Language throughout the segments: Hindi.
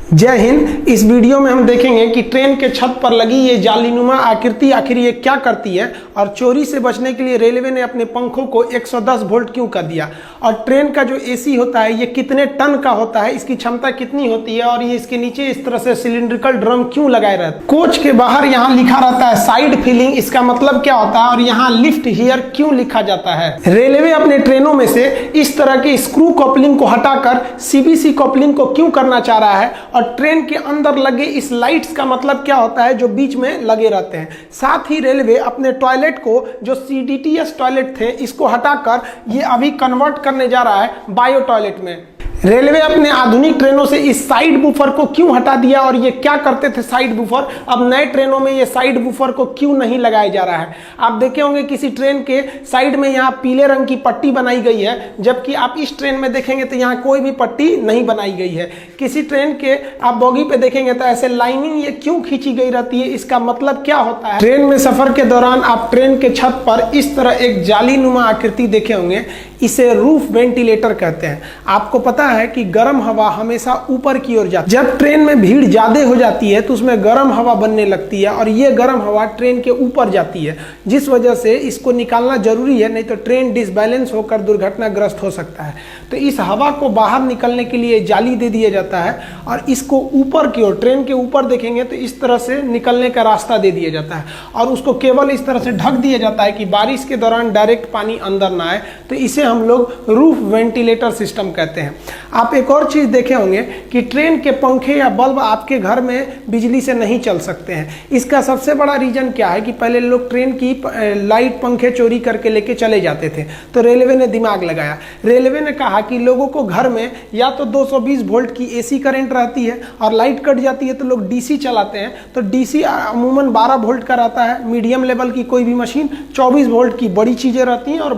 जय हिंद। इस वीडियो में हम देखेंगे कि ट्रेन के छत पर लगी ये जालीनुमा आकृति आखिर ये क्या करती है और चोरी से बचने के लिए रेलवे ने अपने पंखों को 110 वोल्ट क्यों कर दिया, और ट्रेन का जो एसी होता है ये कितने टन का होता है, इसकी क्षमता कितनी होती है, और ये इसके नीचे इस तरह से सिलिंड्रिकल ड्रम क्यों लगाए रहते हैं। कोच के बाहर यहाँ लिखा रहता है साइड फिलिंग, इसका मतलब क्या होता है, और यहाँ लिफ्ट हियर क्यों लिखा जाता है। रेलवे अपने ट्रेनों में से इस तरह की स्क्रू कपलिंग को हटाकर सीबीसी कपलिंग को क्यों करना चाह रहा है, और ट्रेन के अंदर लगे इस लाइट्स का मतलब क्या होता है जो बीच में लगे रहते हैं। साथ ही रेलवे अपने टॉयलेट को जो सीडीटीएस टॉयलेट थे इसको हटाकर ये अभी कन्वर्ट करने जा रहा है बायो टॉयलेट में। रेलवे अपने आधुनिक ट्रेनों से इस साइड बूफर को क्यों हटा दिया, और ये क्या करते थे साइड बूफर, अब नए ट्रेनों में ये साइड बूफर को क्यों नहीं लगाया जा रहा है। आप देखे होंगे किसी ट्रेन के साइड में यहाँ पीले रंग की पट्टी बनाई गई है, जबकि आप इस ट्रेन में देखेंगे तो यहाँ कोई भी पट्टी नहीं बनाई गई है। किसी ट्रेन के आप बोगी पे देखेंगे तो ऐसे लाइनिंग ये क्यों खींची गई रहती है, इसका मतलब क्या होता है। ट्रेन में सफर के दौरान आप ट्रेन के छत पर इस तरह एक जालीनुमा आकृति देखे होंगे, इसे रूफ वेंटिलेटर कहते हैं। आपको पता है कि गर्म हवा हमेशा ऊपर की ओर जाती है। जब ट्रेन में भीड़ ज्यादा हो जाती है तो उसमें गर्म हवा बनने लगती है, और ये गर्म हवा ट्रेन के ऊपर जाती है, जिस वजह से इसको निकालना जरूरी है, नहीं तो ट्रेन डिसबैलेंस होकर दुर्घटनाग्रस्त हो सकता है। तो इस हवा को बाहर निकलने के लिए जाली दे दिया जाता है, और इसको ऊपर की ओर ट्रेन के ऊपर देखेंगे तो इस तरह से निकलने का रास्ता दे दिया जाता है, और उसको केवल इस तरह से ढक दिया जाता है कि बारिश के दौरान डायरेक्ट पानी अंदर ना आए। तो इसे हम लोग रूफ वेंटिलेटर सिस्टम कहते हैं। आप एक और चीज देखे होंगे कि ट्रेन के पंखे या बल्ब आपके घर में बिजली से नहीं चल सकते हैं। इसका सबसे बड़ा रीजन क्या है कि पहले लोग ट्रेन की लाइट पंखे चोरी करके लेके चले जाते थे, तो रेलवे ने दिमाग लगाया। रेलवे ने कहा कि लोगों को घर में या तो 220 वोल्ट की एसी करंट रहती है, और लाइट कट जाती है तो लोग डीसी चलाते हैं, तो डीसी अमूमन 12 वोल्ट का रहता है। मीडियम लेवल की कोई भी मशीन 24 वोल्ट की बड़ी चीजें रहती हैं, और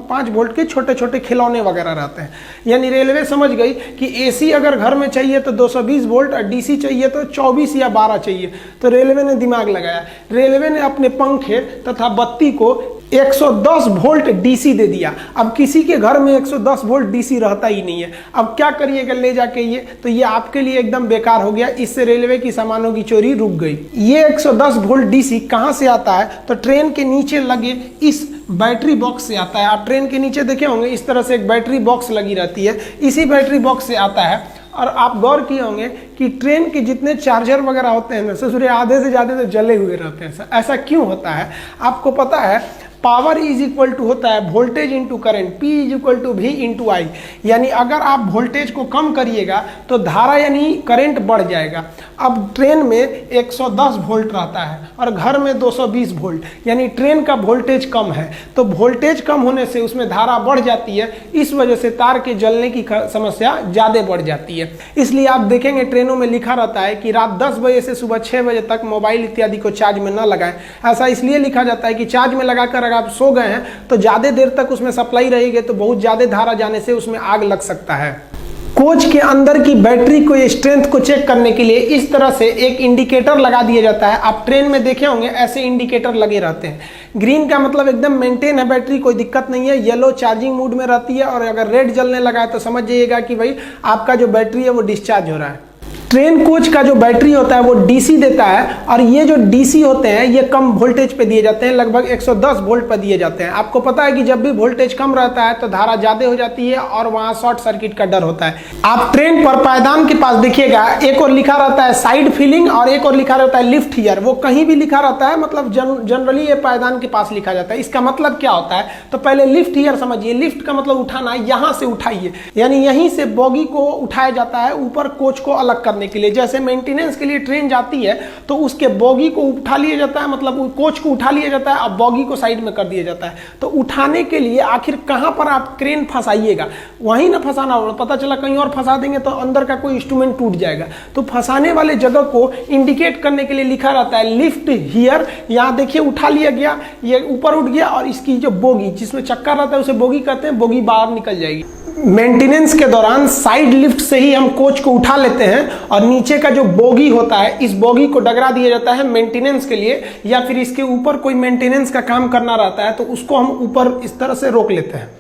5 वोल्ट के छोटे छोटे खिलौने वगैरह रहते हैं। यानी रेलवे समझ गई कि एसी अगर घर में चाहिए तो 220 वोल्ट, और डीसी चाहिए तो 24 या 12 चाहिए। तो रेलवे ने दिमाग लगाया। रेलवे ने अपने पंखे तथा बत्ती को 110 वोल्ट डीसी दे दिया। अब किसी के घर में 110 वोल्ट डीसी रहता ही नहीं है। अब क्या करिएगा ले जाके ये, तो ये आपके लिए एकदम बेकार हो गया। इससे रेलवे की सामानों की चोरी रुक गई। ये 110 वोल्ट डीसी कहां से आता है, तो ट्रेन के नीचे लगे इस बैटरी बॉक्स से आता है। आप ट्रेन के नीचे देखे होंगे इस तरह से एक बैटरी बॉक्स लगी रहती है, इसी बैटरी बॉक्स से आता है। और आप गौर किए होंगे कि ट्रेन के जितने चार्जर वगैरह होते हैं ना, ससुरे आधे से ज्यादा तो जले हुए रहते हैं। ऐसा क्यों होता है आपको पता है। पावर इज इक्वल टू होता है voltage into current, P is equal to V into I. यानी अगर आप वोल्टेज को कम करिएगा तो धारा यानी करंट बढ़ जाएगा। अब ट्रेन में 110 वोल्ट रहता है और घर में 220 वोल्ट, यानी ट्रेन का वोल्टेज कम है, तो वोल्टेज कम होने से उसमें धारा बढ़ जाती है। इस वजह से तार के जलने की समस्या ज़्यादा बढ़ जाती है। इसलिए आप देखेंगे ट्रेनों में लिखा रहता है कि रात 10 बजे से सुबह 6 बजे तक मोबाइल इत्यादि को चार्ज में न लगाएं। ऐसा इसलिए लिखा जाता है कि चार्ज में लगाकर अगर आप सो गए हैं तो ज़्यादा देर तक उसमें सप्लाई रहेगी, तो बहुत ज़्यादा धारा जाने से उसमें आग लग सकता है। कोच के अंदर की बैटरी को स्ट्रेंथ को चेक करने के लिए इस तरह से एक इंडिकेटर लगा दिया जाता है। आप ट्रेन में देखे होंगे ऐसे इंडिकेटर लगे रहते हैं। ग्रीन का मतलब एकदम मेंटेन है बैटरी, कोई दिक्कत नहीं है। येलो चार्जिंग मूड में रहती है, और अगर रेड जलने लगा है तो समझ जाइएगा कि भाई आपका जो बैटरी है वो डिस्चार्ज हो रहा है। ट्रेन कोच का जो बैटरी होता है वो डीसी देता है, और ये जो डीसी होते हैं ये कम वोल्टेज पे दिए जाते हैं, लगभग 110 वोल्ट पर दिए जाते हैं। आपको पता है कि जब भी वोल्टेज कम रहता है तो धारा ज्यादा हो जाती है और वहां शॉर्ट सर्किट का डर होता है। आप ट्रेन पर पायदान के पास देखिएगा, एक और लिखा रहता है साइड फिलिंग और एक और लिखा रहता है लिफ्ट हियर। वो कहीं भी लिखा रहता है, मतलब जनरली ये पायदान के पास लिखा जाता है। इसका मतलब क्या होता है, तो पहले लिफ्ट हियर समझिए। लिफ्ट का मतलब उठाना, यहाँ से उठाइए, यानी यहीं से बोगी को उठाया जाता है ऊपर कोच को अलग करने के लिए। जैसे मेंटेनेंस के लिए ट्रेन जाती है तो उसके बोगी को उठा लिया जाता है, मतलब कोच को उठा लिया जाता है, अब बोगी को साइड में कर दिया जाता है। तो उठाने के लिए आखिर कहां पर आप क्रेन फंसाइएगा, वहीं ना फंसाना होगा। पता चला कहीं और फंसा देंगे तो अंदर का कोई इंस्ट्रूमेंट टूट जाएगा। तो फंसाने वाले जगह को इंडिकेट करने के लिए लिखा रहता है लिफ्ट हियर। यहां देखिए उठा लिया गया, ये ऊपर उठ गया, और इसकी जो बोगी जिसमें चक्कर रहता है उसे बोगी कहते हैं, बोगी बाहर निकल जाएगी। मेंटेनेंस के दौरान साइड लिफ्ट से ही हम कोच को उठा लेते हैं, और नीचे का जो बोगी होता है इस बोगी को डगरा दिया जाता है मेंटेनेंस के लिए, या फिर इसके ऊपर कोई मेंटेनेंस का काम करना रहता है तो उसको हम ऊपर इस तरह से रोक लेते हैं।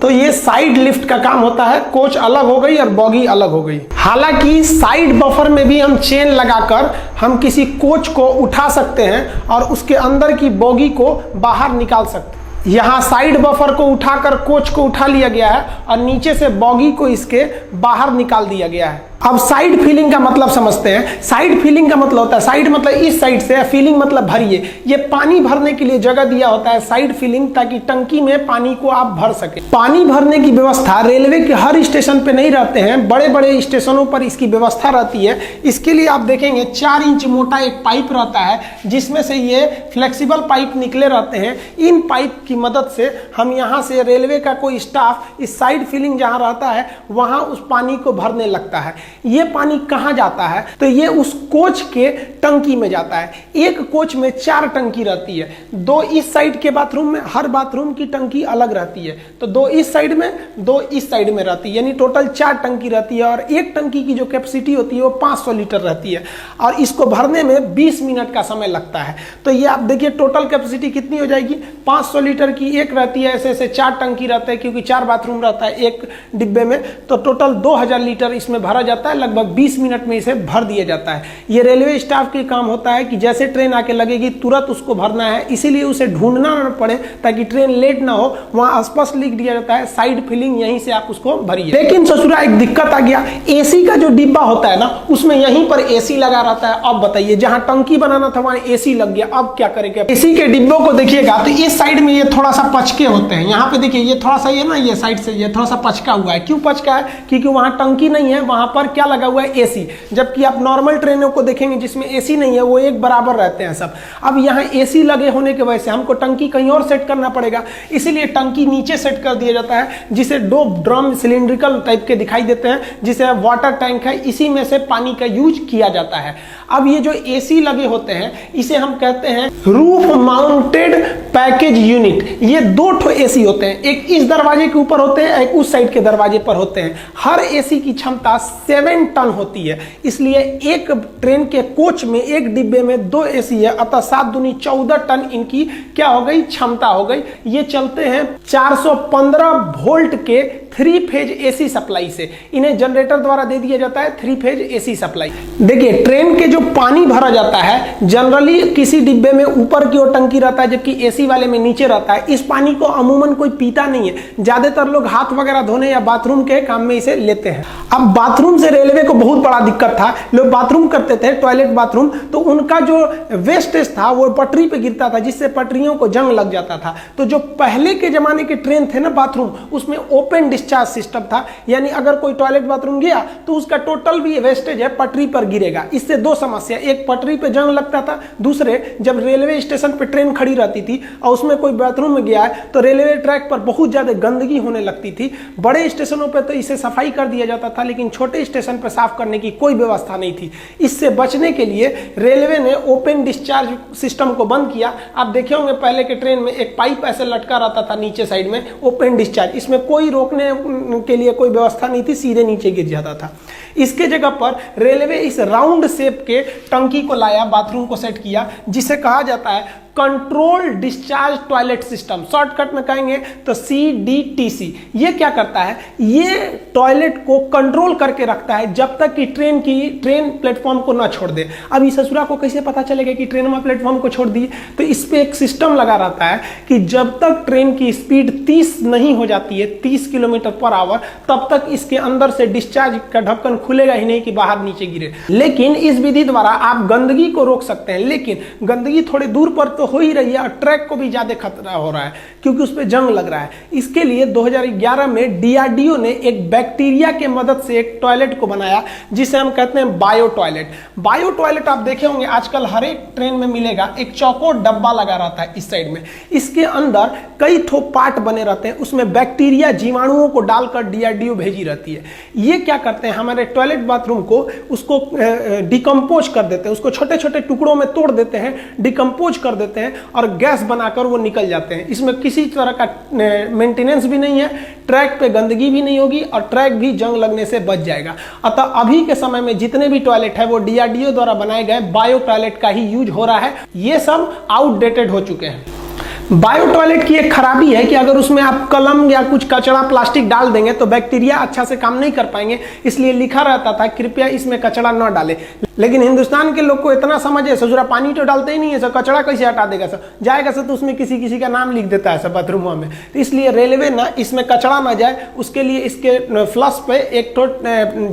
तो ये साइड लिफ्ट का काम होता है, कोच अलग हो गई और बॉगी अलग हो गई। हालांकि साइड बफर में भी हम चेन लगाकर हम किसी कोच को उठा सकते हैं और उसके अंदर की बॉगी को बाहर निकाल सकते हैं। यहाँ साइड बफर को उठाकर कोच को उठा लिया गया है और नीचे से बॉगी को इसके बाहर निकाल दिया गया है। अब साइड फीलिंग का मतलब समझते हैं। साइड फीलिंग का मतलब होता है, साइड मतलब इस साइड से, फीलिंग मतलब भरिए। ये पानी भरने के लिए जगह दिया होता है साइड फीलिंग, ताकि टंकी में पानी को आप भर सके। पानी भरने की व्यवस्था रेलवे के हर स्टेशन पे नहीं रहते हैं, बड़े बड़े स्टेशनों पर इसकी व्यवस्था रहती है। इसके लिए आप देखेंगे 4 इंच मोटा एक पाइप रहता है, जिसमें से ये फ्लेक्सिबल पाइप निकले रहते हैं। इन पाइप की मदद से हम यहाँ से रेलवे का कोई स्टाफ इस साइड फीलिंग जहाँ रहता है वहाँ उस पानी को भरने लगता है। ये पानी कहाँ जाता है? तो ये उस कोच के टंकी में जाता है। एक कोच में 4 टंकी रहती है, 2 इस साइड के बाथरूम में, हर बाथरूम की टंकी अलग रहती है। तो 2 इस साइड में, 2 इस साइड में रहती है, यानी टोटल 4 टंकी रहती है। और एक टंकी की जो कैपेसिटी होती है वो 500 लीटर रहती है और इसको भरने में 20 मिनट का समय लगता है। तो ये आप देखिए टोटल कैपेसिटी कितनी हो जाएगी, 500 लीटर की एक रहती है। ऐसे ऐसे 4 टंकी रहता है, क्योंकि 4 बाथरूम रहता है एक डिब्बे में, तो टोटल 2000 लीटर इसमें भरा जाता है। लगभग 20 मिनट में इसे भर दिया जाता है। ये रेलवे स्टाफ के काम होता है कि जैसे ट्रेन आके लगेगी तुरंत उसको भरना है, इसीलिए उसे ढूंढना न पड़े ताकि ट्रेन लेट ना हो। वहां स्पष्ट लिख दिया जाता है साइड फिलिंग, यहीं से आप उसको भरिए। लेकिन ससुरा एक दिक्कत आ गया, एसी का जो डिब्बा होता है ना, उसमें यहीं पर एसी लगा रहता है। अब बताइए, जहां टंकी बनाना था वहां एसी लग गया, अब क्या करेंगे? एसी के डिब्बों को देखिएगा तो इस साइड में ये थोड़ा सा पचके होते हैं। यहाँ पे देखिए ये थोड़ा सा, ये ना ये साइड से ये थोड़ा सा पचका हुआ है। क्यों पचका है? क्योंकि वहां टंकी नहीं है, वहां पर क्या लगा हुआ है? एसी। जबकि आप नॉर्मल ट्रेनों को देखेंगे जिसमें एसी नहीं है, वो एक बराबर रहते हैं सब। अब यहाँ एसी लगे होने की वजह से हमको टंकी कहीं और सेट करना पड़ेगा, इसीलिए टंकी नीचे सेट कर दिया जाता है, जिसे 2 ड्रम सिलिंड्रिकल टाइप के दिखाई देते हैं, जिसे वाटर टैंक है, इसी में से पानी का यूज किया जाता है। अब ये जो एसी लगे होते हैं इसे हम कहते हैं रूफ माउंटेड पैकेज यूनिट। ये 2 ठो एसी होते हैं, एक इस दरवाजे के ऊपर होते हैं, एक उस साइड के दरवाजे पर होते हैं। हर एसी की क्षमता 7 टन होती है, इसलिए एक ट्रेन के कोच में एक डिब्बे में 2 एसी है, अतः 7 दूनी 14 टन इनकी क्या हो गई? क्षमता हो गई। ये चलते हैं 415 वोल्ट के 3 फेज एसी सप्लाई से। इन्हें जनरेटर द्वारा दे दिया जाता है 3 फेज एसी सप्लाई। देखिए ट्रेन के जो पानी भरा जाता है, जनरली किसी डिब्बे में ऊपर की ओर टंकी रहता है, जबकि एसी वाले में नीचे रहता है। इस पानी को अमूमन कोई पीता नहीं है, ज्यादातर लोग हाथ वगैरह धोने या बाथरूम के काम में इसे लेते हैं। अब बाथरूम से रेलवे को बहुत बड़ा दिक्कत था। लोग बाथरूम करते थे, टॉयलेट बाथरूम, तो उनका जो वेस्टेज था वो पटरी पे गिरता था, जिससे पटरियों को जंग लग जाता था। तो जो पहले के जमाने के ट्रेन थे ना बाथरूम, उसमें ओपन डिस्चार्ज सिस्टम था, यानी अगर कोई टॉयलेट बाथरूम गया तो उसका टोटल भी वेस्टेज है पटरी पर गिरेगा। इससे 2 समस्या, एक पटरी पे जंग लगता था, दूसरे जब रेलवे स्टेशन पे ट्रेन खड़ी रहती थी और उसमें कोई बाथरूम में गया है तो रेलवे ट्रैक पर बहुत ज्यादा गंदगी होने लगती थी। बड़े स्टेशनों पे तो इसे सफाई कर दिया जाता था, लेकिन छोटे स्टेशन पर साफ करने की कोई व्यवस्था नहीं थी। इससे बचने के लिए रेलवे ने ओपन डिस्चार्ज सिस्टम को बंद किया। आप देखे होंगे पहले के ट्रेन में एक पाइप ऐसे लटका रहता था नीचे साइड में, ओपन डिस्चार्ज, इसमें कोई रोकने के लिए कोई व्यवस्था नहीं थी, सीधे नीचे गिर जाता था। इसके जगह पर रेलवे इस राउंड शेप के टंकी को लाया, बाथरूम को सेट किया, जिसे कहा जाता है control discharge toilet system. Shortcut में कहेंगे तो CDTC। ये क्या करता है? ये टॉयलेट को कंट्रोल करके रखता है जब तक कि ट्रेन प्लेटफॉर्म को ना छोड़ दे। अब इस ससुरा को कैसे पता चलेगा कि ट्रेन में प्लेटफॉर्म को छोड़ दी? तो इस पे एक सिस्टम लगा रहता है कि जब तक ट्रेन की स्पीड 30 नहीं हो जाती है, 30 किलोमीटर पर आवर, तब तक इसके अंदर से डिस्चार्ज का ढक्कन खुलेगा ही नहीं कि बाहर नीचे गिरे। लेकिन इस विधि द्वारा आप गंदगी को रोक सकते हैं, लेकिन गंदगी थोड़े दूर पर तो हो ही रही है और ट्रैक को भी ज्यादा खतरा हो रहा है क्योंकि उस पर जंग लग रहा है। इसके लिए 2011 में DRDO ने एक बैक्टीरिया के मदद से एक टॉयलेट को बनाया, जिसे हम कहते हैं बायो टॉयलेट। बायो टॉयलेट आप देखे होंगे आजकल हर एक ट्रेन में मिलेगा, एक चौकोर डब्बा लगा रहता है इस साइड में। इसके अंदर कई ठो पार्ट बने रहते हैं, उसमें बैक्टीरिया जीवाणुओं को डालकर DRDO भेजी रहती है। ये क्या करते हैं, हमारे टॉयलेट बाथरूम को उसको डिकम्पोज कर देते हैं, उसको छोटे छोटे टुकड़ों में तोड़ देते हैं, डिकम्पोज कर देते हैं और गैस बनाकर वो निकल जाते हैं। इसमें किसी तरह का मेंटेनेंस भी नहीं है, ट्रैक पे गंदगी भी नहीं होगी और ट्रैक भी जंग लगने से बच जाएगा। अतः अभी के समय में जितने भी टॉयलेट है वो DRDO द्वारा बनाए गए बायो टॉयलेट का ही यूज हो रहा है। ये सब आउटडेटेड हो चुके हैं। बायो टॉयलेट की एक खराबी है कि अगर उसमें आप कलम या कुछ कचरा प्लास्टिक डाल देंगे तो बैक्टीरिया अच्छा से काम नहीं कर पाएंगे, इसलिए लिखा रहता था कृपया इसमें कचरा न डालें। लेकिन हिंदुस्तान के लोग को इतना समझ है, ससुरा पानी तो डालते ही नहीं है, सब कचरा कैसे हटा देगा, सब जाएगा सब तो उसमें किसी किसी का नाम लिख देता है सब बाथरूमों में। तो इसलिए रेलवे ना इसमें कचरा ना जाए उसके लिए इसके फ्लश पे एक तो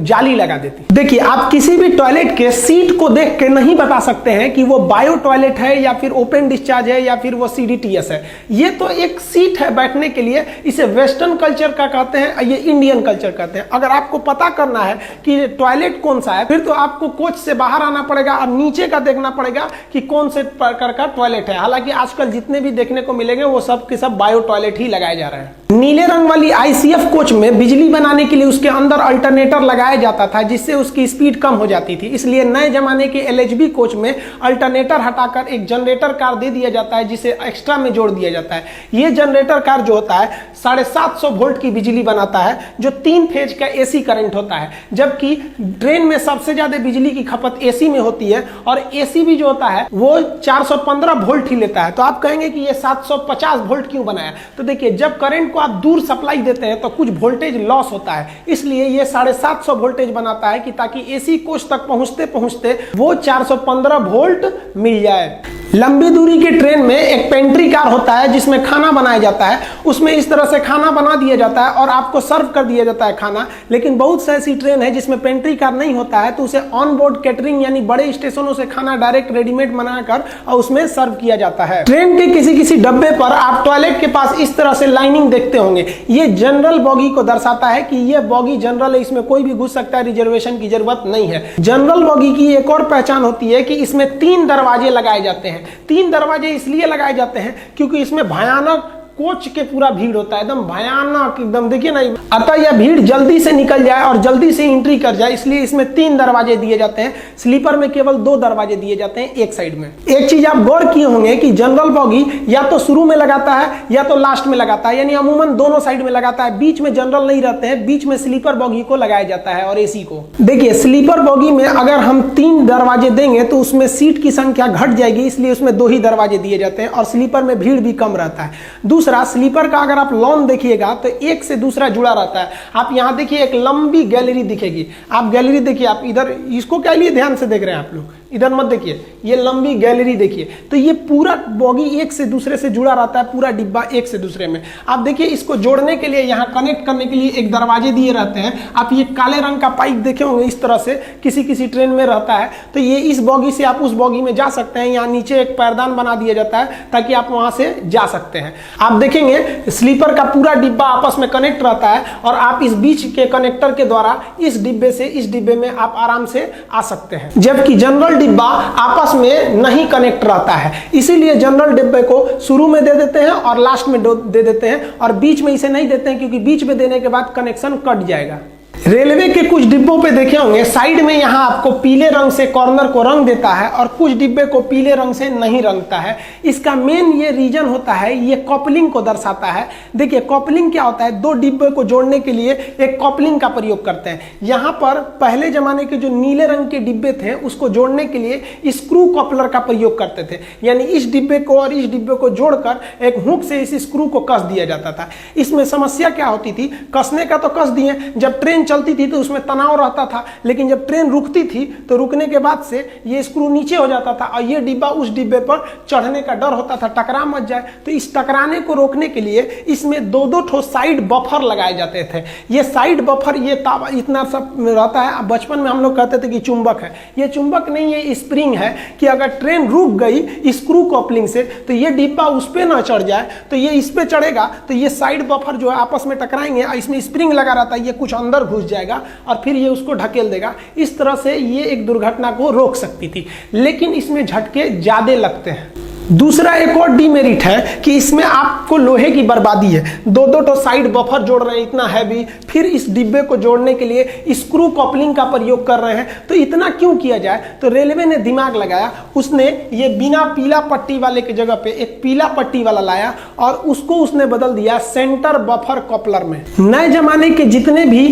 जाली लगा देती। देखिए आप किसी भी टॉयलेट के सीट को देख के नहीं बता सकते हैं कि वो बायो टॉयलेट है या फिर ओपन डिस्चार्ज है या फिर वो CDTS है। ये तो एक सीट है बैठने के लिए, इसे वेस्टर्न कल्चर का कहते हैं, ये इंडियन कल्चर कहते हैं। अगर आपको पता करना है कि टॉयलेट कौन सा है फिर तो आपको कोच से बाहर आना पड़ेगा और नीचे का देखना पड़ेगा कि कौन से प्रकार का टॉयलेट है। हालांकि आजकल जितने भी देखने को मिलेंगे वो सब के सब बायो टॉयलेट ही लगाए जा रहे हैं। नीले रंग वाली ICF कोच में बिजली बनाने के लिए उसके अंदर अल्टरनेटर लगाया जाता था जिससे उसकी स्पीड कम हो जाती थी, इसलिए नए जमाने के LHB कोच में अल्टरनेटर हटाकर एक जनरेटर कार दे दिया जाता है जिसे एक्स्ट्रा में जोड़ दिया जाता है। यह जनरेटर कार जो होता है 750 वोल्ट की बिजली बनाता है जो 3 फेज का AC करंट होता है, जबकि ट्रेन में सबसे ज्यादा बिजली की खपत AC में होती है और AC भी जो होता है वो 415 वोल्ट ही लेता है। तो आप कहेंगे कि ये 750 वोल्ट क्यों बनाया, तो देखिए जब करंट को आप दूर सप्लाई देते हैं तो कुछ वोल्टेज लॉस होता है, इसलिए ये 750 वोल्टेज बनाता है कि ताकि AC कोच तक पहुंचते पहुंचते वो 415 वोल्ट मिल जाए। लंबी दूरी के ट्रेन में एक पेंट्री कार होता है जिसमें खाना बनाया जाता है, उसमें इस तरह से खाना बना दिया जाता है और आपको सर्व कर दिया जाता है खाना। लेकिन बहुत से ऐसी ट्रेन है जिसमें पेंट्री कार नहीं होता है तो उसे ऑन बोर्ड कैटरिंग यानी बड़े स्टेशनों से खाना डायरेक्ट रेडीमेड बनाकर और उसमें सर्व किया जाता है। ट्रेन के किसी किसी डब्बे पर आप टॉयलेट के पास इस तरह से लाइनिंग देखते होंगे, ये जनरल बॉगी को दर्शाता है कि ये बॉगी जनरल है, इसमें कोई भी घुस सकता है, रिजर्वेशन की जरूरत नहीं है। जनरल बॉगी की एक और पहचान होती है कि इसमें 3 दरवाजे लगाए जाते हैं। 3 दरवाजे इसलिए लगाए जाते हैं क्योंकि इसमें भयानक कोच के पूरा भीड़ होता है, एकदम भयानक, एकदम देखिए ना, अतः यह भीड़ जल्दी से निकल जाए और जल्दी से एंट्री कर जाए इसलिए इसमें 3 दरवाजे दिए जाते हैं। स्लीपर में केवल 2 दरवाजे दिए जाते हैं एक साइड में। एक चीज आप गौर किए होंगे कि जनरल बॉगी या तो शुरू में लगाता है या तो लास्ट में लगाता है, यानी अमूमन दोनों साइड में लगाता है, बीच में जनरल नहीं रहते हैं, बीच में स्लीपर बॉगी को लगाया जाता है और AC को। देखिए स्लीपर बॉगी में अगर हम 3 दरवाजे देंगे तो उसमें सीट की संख्या घट जाएगी, इसलिए उसमें 2 ही दरवाजे दिए जाते हैं और स्लीपर में भीड़ भी कम रहता है। दूसरा स्लीपर का अगर आप लॉन देखिएगा तो एक से दूसरा जुड़ा रहता है। आप यहां देखिए एक लंबी गैलरी दिखेगी, आप गैलरी देखिए, आप इधर इसको क्या लिए ध्यान से देख रहे हैं आप लोग, इधर मत देखिए, ये लंबी गैलरी देखिए। तो ये पूरा बॉगी एक से दूसरे से जुड़ा रहता है, पूरा डिब्बा एक से दूसरे में। आप देखिए इसको जोड़ने के लिए यहाँ कनेक्ट करने के लिए एक दरवाजे दिए रहते हैं। आप ये काले रंग का पाइप देखे होंगे, इस तरह से किसी किसी ट्रेन में रहता है। तो ये इस बॉगी से आप उस बॉगी में जा सकते हैं। यहाँ नीचे एक पैरदान बना दिया जाता है ताकि आप वहां से जा सकते हैं। आप देखेंगे स्लीपर का पूरा डिब्बा आपस में कनेक्ट रहता है और आप इस बीच के कनेक्टर के द्वारा इस डिब्बे से इस डिब्बे में आप आराम से आ सकते हैं, जबकि जनरल डिब्बा आपस में नहीं कनेक्ट रहता है। इसीलिए जनरल डिब्बे को शुरू में दे देते हैं और लास्ट में दे देते हैं और बीच में इसे नहीं देते हैं क्योंकि बीच में देने के बाद कनेक्शन कट जाएगा। रेलवे के कुछ डिब्बों पे देखे होंगे साइड में यहाँ आपको पीले रंग से कॉर्नर को रंग देता है और कुछ डिब्बे को पीले रंग से नहीं रंगता है। इसका मेन ये रीजन होता है, ये कॉपलिंग को दर्शाता है। देखिए कॉपलिंग क्या होता है, 2 डिब्बे को जोड़ने के लिए एक कॉपलिंग का प्रयोग करते हैं। यहाँ पर पहले जमाने के जो नीले रंग के डिब्बे थे उसको जोड़ने के लिए स्क्रू कॉपलर का प्रयोग करते थे, यानी इस डिब्बे को और इस डिब्बे को जोड़कर एक हुक से इस स्क्रू को कस दिया जाता था। इसमें समस्या क्या होती थी, कसने का तो कस दिए, जब ट्रेन चलती थी तो उसमें तनाव रहता था, लेकिन जब ट्रेन रुकती थी तो रुकने के बाद से ये स्क्रू नीचे हो जाता था और ये डिब्बा उस डिब्बे पर चढ़ने का डर होता था, टकरा मत जाए। तो इस टकराने को रोकने के लिए इसमें 2-2 ठो साइड बफर लगाए जाते थे। ये साइड बफर ये इतना सब रहता है, बचपन में हम लोग कहते थे कि चुंबक है, ये चुंबक नहीं, ये स्प्रिंग है कि अगर ट्रेन रुक गई स्क्रू कॉपलिंग से तो ये डिब्बा उस पर ना चढ़ जाए, तो ये इस पे चढ़ेगा तो ये साइड बफर जो है आपस में टकराएंगे, इसमें स्प्रिंग लगा रहता है, ये कुछ अंदर घुस जाएगा और फिर ये उसको ढकेल देगा। इस तरह से ये एक दुर्घटना को रोक सकती थी, लेकिन इसमें झटके ज्यादा लगते हैं। दूसरा एक और डीमेरिट है कि इसमें आपको लोहे की बर्बादी है। 2-2 तो साइड बफर जोड़ रहे हैं इतना हैवी, फिर इस डिब्बे को जोड़ने के लिए स्क्रू कॉपलिंग का प्रयोग कर रहे हैं। तो इतना क्यों किया जाए, तो रेलवे ने दिमाग लगाया, उसने ये बिना पीला पट्टी वाले के जगह पे एक पीला पट्टी वाला लाया और उसको उसने बदल दिया सेंटर बफर कॉपलर में। नए जमाने के जितने भी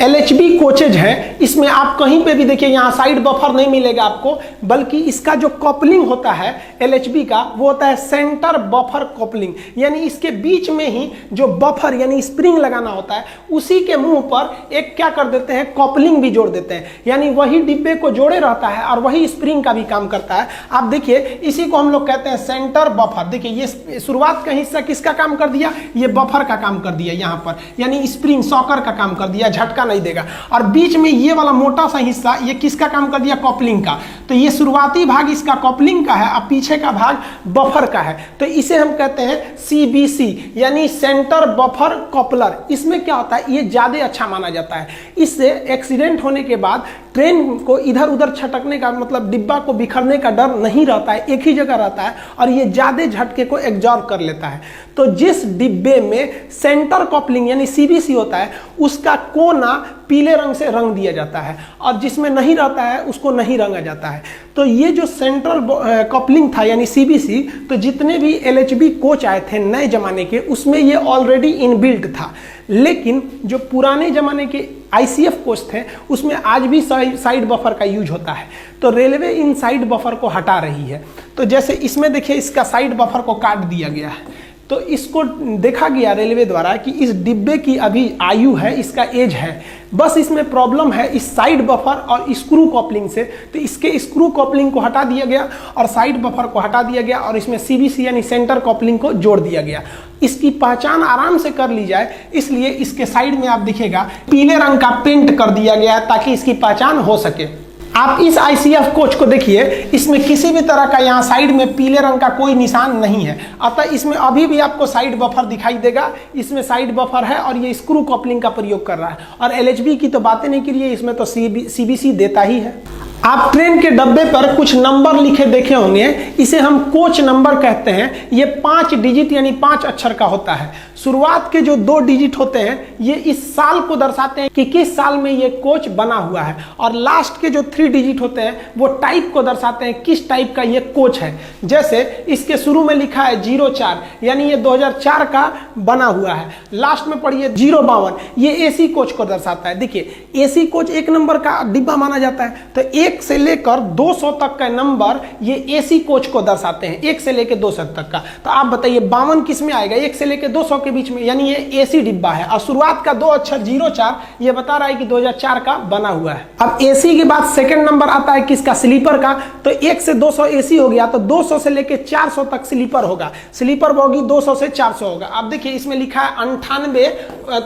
LHB कोचेज है, इसमें आप कहीं पे भी देखिए यहाँ साइड बफर नहीं मिलेगा आपको, बल्कि इसका जो कपलिंग होता है LHB का वो होता है सेंटर बफर कपलिंग, यानी इसके बीच में ही जो बफर यानी स्प्रिंग लगाना होता है उसी के मुंह पर एक क्या कर देते हैं कपलिंग भी जोड़ देते हैं, यानी वही डिब्बे को जोड़े रहता है और वही स्प्रिंग का भी काम करता है। आप देखिए इसी को हम लोग कहते हैं सेंटर बफर। देखिए ये शुरुआत का हिस्सा किसका काम कर दिया, ये बफर का काम कर दिया यहाँ पर, यानी स्प्रिंग सॉकर का काम कर दिया, झटका नहीं देगा। और बीच में ये वाला मोटा सा हिस्सा ये किसका काम कर दिया, कपलिंग का। तो ये शुरुआती भाग इसका कपलिंग का है और पीछे का भाग बफर का है, तो इसे हम कहते हैं CBC यानी सेंटर बफर कपलर। इसमें क्या होता है, ये ज्यादा अच्छा माना जाता है। इससे एक्सीडेंट होने के बाद ट्रेन को इधर उधर छटकने का मतलब डिब्बा को बिखरने का डर नहीं रहता है, एक ही जगह रहता है और ये ज्यादा झटके को एब्जॉर्ब कर लेता है। तो जिस डिब्बे में सेंटर कपलिंग यानी CBC होता है उसका कोना पीले रंग से रंग दिया जाता है और जिसमें नहीं रहता है उसको नहीं रंगा जाता है। तो ये जो सेंट्रल कपलिंग था यानी CBC, तो जितने भी LHB कोच आए थे नए जमाने के उसमें ये ऑलरेडी इनबिल्ट था, लेकिन जो पुराने जमाने के ICF कोच थे उसमें आज भी साइड बफर का यूज होता है। तो रेलवे इन साइड बफर को हटा रही है। तो जैसे इसमें देखिए इसका साइड बफर को काट दिया गया है, तो इसको देखा गया रेलवे द्वारा कि इस डिब्बे की अभी आयु है, इसका एज है, बस इसमें प्रॉब्लम है इस साइड बफर और स्क्रू कपलिंग से। तो इसके स्क्रू कपलिंग को हटा दिया गया और साइड बफर को हटा दिया गया और इसमें CBC यानी सेंटर कपलिंग को जोड़ दिया गया। इसकी पहचान आराम से कर ली जाए इसलिए इसके साइड में आप दिखेगा पीले रंग का पेंट कर दिया गया है ताकि इसकी पहचान हो सके। आप इस ICF कोच को देखिए, इसमें किसी भी तरह का यहाँ साइड में पीले रंग का कोई निशान नहीं है, अतः इसमें अभी भी आपको साइड बफर दिखाई देगा। इसमें साइड बफर है और ये स्क्रू कपलिंग का प्रयोग कर रहा है। और LHB की तो बातें नहीं करिए, इसमें तो CBC देता ही है। आप ट्रेन के डब्बे पर कुछ नंबर लिखे देखे होंगे, इसे हम कोच नंबर कहते हैं। ये 5 डिजिट यानी 5 अक्षर का होता है। शुरुआत के जो 2 डिजिट होते हैं ये इस साल को दर्शाते हैं कि किस साल में ये कोच बना हुआ है, और लास्ट के जो 3 डिजिट होते हैं वो टाइप को दर्शाते हैं किस टाइप का ये कोच है। जैसे इसके शुरू में लिखा है 04 यानी ये 2004 का बना हुआ है, लास्ट में पढ़िए 052 ये AC कोच को दर्शाता है। देखिए AC कोच 1 नंबर का डिब्बा माना जाता है, तो 1 से लेकर 200 तक का नंबर ये AC कोच को दर्शाते हैं, 1 से लेकर 200 तक का। तो आप बताइए 52 किस में आएगा, 1 से लेकर 200 के बीच में, यानी ये AC डिब्बा है। और शुरुआत का 2 अक्षर 04 ये बता रहा है कि 2004 का बना हुआ है। अब AC के बाद सेकंड नंबर आता है किसका, स्लीपर का। तो 1 से 200 AC हो गया, तो 200 से लेकर 400 तक स्लीपर होगा, स्लीपर बोगी 200 से 400 होगा। अब देखिए इसमें लिखा है 98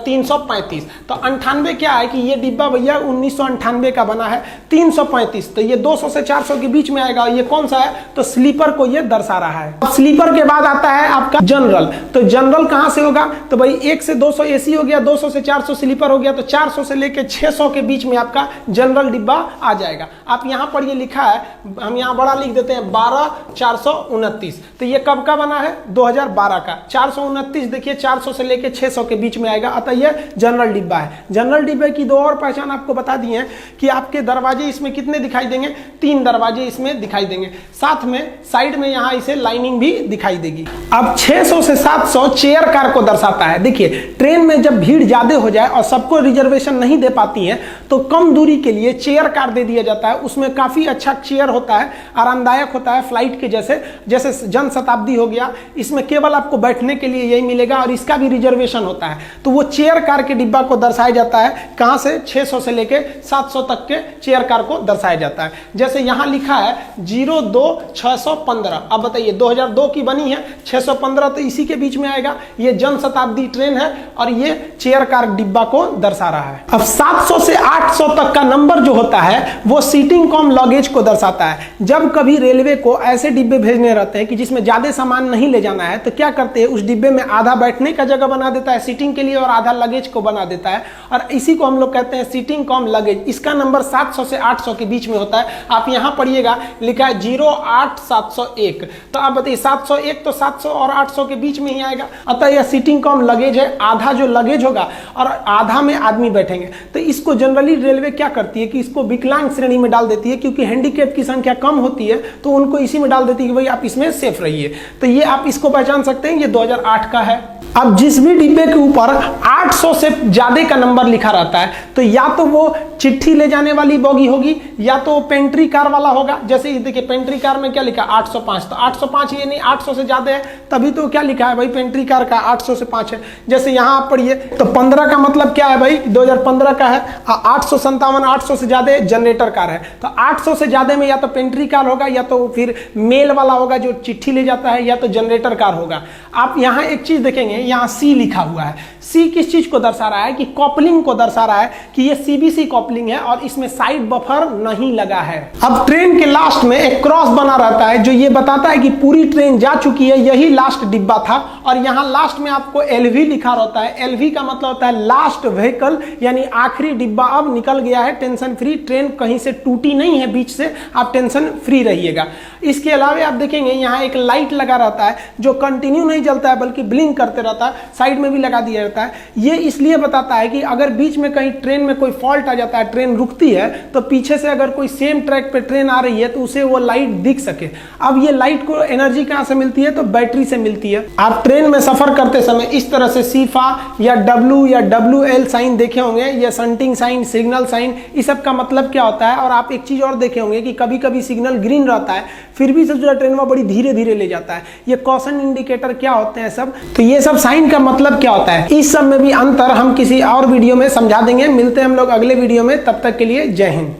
335, तो 98 क्या है कि ये डिब्बा भैया 1998 का बना है, 335 तो ये 200 से 400 के बीच में आएगा। ये कौन सा है, तो स्लीपर को ये दर्शा रहा है। अब स्लीपर के बाद आता है आपका जनरल। तो जनरल कहां से होगा, तो भाई 1 से 200 AC हो गया, 200 से 400 स्लीपर हो गया, तो 400 से लेकर 600 के बीच में आपका जनरल डिब्बा आ जाएगा। आप यहां पर ये लिखा है, हम यहां बड़ा लिख देते हैं 12429, तो ये कब का बना है, 2012 का। 429 देखिए 400 से लेकर 600 के बीच में आएगा, अतः यह जनरल डिब्बा है। जनरल डिब्बे की 2 और पहचान आपको बता दी है कि आपके दरवाजे इसमें कितने दिखाई देंगे, 3 दरवाजे इसमें दिखाई देंगे, साथ में साइड में यहां इसे लाइनिंग भी दिखाई देगी। अब 600 से 700 चेयर कार को दर्शाता है। देखिए ट्रेन में जब भीड़ ज्यादा हो जाए और सबको रिजर्वेशन नहीं दे पाती है तो कम दूरी के लिए चेयर कार दे दिया जाता है। उसमें काफी अच्छा चेयर होता है, आरामदायक होता है, फ्लाइट के जैसे, जैसे जन शताब्दी हो गया, इसमें केवल आपको बैठने के लिए यही मिलेगा और इसका भी रिजर्वेशन होता है। तो वो चेयर कार के डिब्बा को दर्शाया जाता है, कहां से, 600 से लेकर 700 तक के चेयर कार को दर्शाया जाता है। जैसे यहां लिखा है 02-615, अब बताइए 2002 की बनी है, 615 तो इसी के बीच में आएगा। ये जन शताब्दी ट्रेन है और ये चेयर कार डिब्बा को दर्शा रहा है। अब 700 से 800 तक का नंबर जो होता है वो सीटिंग कम लगेज को दर्शाता है। जब कभी रेलवे को ऐसे डिब्बे भेजने रहते हैं कि जिसमें ज्यादा सामान नहीं ले जाना है, तो क्या करते हैं, उस डिब्बे में आधा बैठने का जगह बना देता है सीटिंग के लिए और आधा लगेज को बना देता है, और इसी को हम लोग कहते हैं सीटिंग कम लगेज। इसका नंबर 700 से 800 के बीच में होता है। आप यहां पढ़िएगा लिखा है 08701, तो आप बताइए 701 तो 700 और 800 के बीच में ही आएगा, अतः यह सीटिंग कम, लगेज है, आधा जो लगेज होगा और आधा में आदमी बैठेंगे। तो इसको जनरली रेलवे क्या करती है कि इसको विकलांग श्रेणी में डाल देती है, क्योंकि हैंडीकैप की संख्या कम होती है तो उनको इसी में डाल देती है कि भाई आप इसमें सेफ रहिए। तो ये आप इसको पहचान सकते हैं, ये 2008 का है। अब जिस भी डिब्बे के ऊपर 800 से ज्यादा का नंबर लिखा रहता है तो या तो वो चिट्ठी ले जाने वाली बोगी होगी या तो पेंट्री कार वाला होगा। जैसे ये देखिए पेंट्री कार में क्या लिखा 805, तो 805 ये नहीं 800 से ज्यादा है तभी तो क्या लिखा है भाई पेंट्री कार का 800 से 5 है। जैसे यहाँ आप पढ़िए तो 15 का मतलब क्या है भाई 2015 का है, 857 800 से ज्यादा जनरेटर कार है। तो 800 से ज्यादा में या तो पेंट्री कार होगा या तो फिर मेल वाला होगा जो चिट्ठी ले जाता है, या तो जनरेटर कार होगा। आप यहाँ एक चीज देखेंगे, यहाँ सी लिखा हुआ है। सी किस चीज को दर्शा रहा है कि कॉपलिंग को दर्शा रहा है कि ये सीबीसी कॉपलिंग है और इसमें साइड बफर नहीं लगा है। अब ट्रेन के लास्ट में एक क्रॉस बना रहता है जो ये बताता है कि पूरी ट्रेन जा चुकी है, यही लास्ट डिब्बा था। और यहाँ लास्ट में आपको एलवी लिखा रहता है। एलवी का मतलब होता है लास्ट व्हीकल, यानी आखिरी डिब्बा अब निकल गया है, टेंशन फ्री। ट्रेन कहीं से टूटी नहीं है बीच से, आप टेंशन फ्री रहिएगा। इसके अलावा आप देखेंगे यहाँ एक लाइट लगा रहता है जो कंटिन्यू नहीं जलता है बल्कि ब्लिंक करते रहता है, साइड में भी लगा दिया रहता है। ये इसलिए बताता है कि अगर बीच में कहीं ट्रेन में कोई फॉल्ट आ जाता है, ट्रेन रुकती है, तो पीछे से अगर कोई सेम ट्रैक पे ट्रेन आ रही है तो उसे वो लाइट दिख सके। अब ये लाइट को एनर्जी कहां से मिलती है, तो बैटरी से मिलती है। आप ट्रेन में सफर करते समय इस तरह से सीफा या डब्ल्यू या WL साइन देखे होंगे, या संटिंग साइन, सिग्नल साइन, इस सब का मतलब क्या होता है। और आप एक चीज और देखे होंगे कि कभी कभी सिग्नल ग्रीन रहता है फिर भी जो ट्रेन में बड़ी धीरे धीरे ले जाता है। ये कॉशन इंडिकेटर क्या होते हैं सब, तो ये सब साइन का मतलब क्या होता है, इस सब में भी अंतर हम किसी और वीडियो में समझा देंगे। मिलते हैं हम लोग अगले वीडियो में, तब तक के लिए जय हिंद।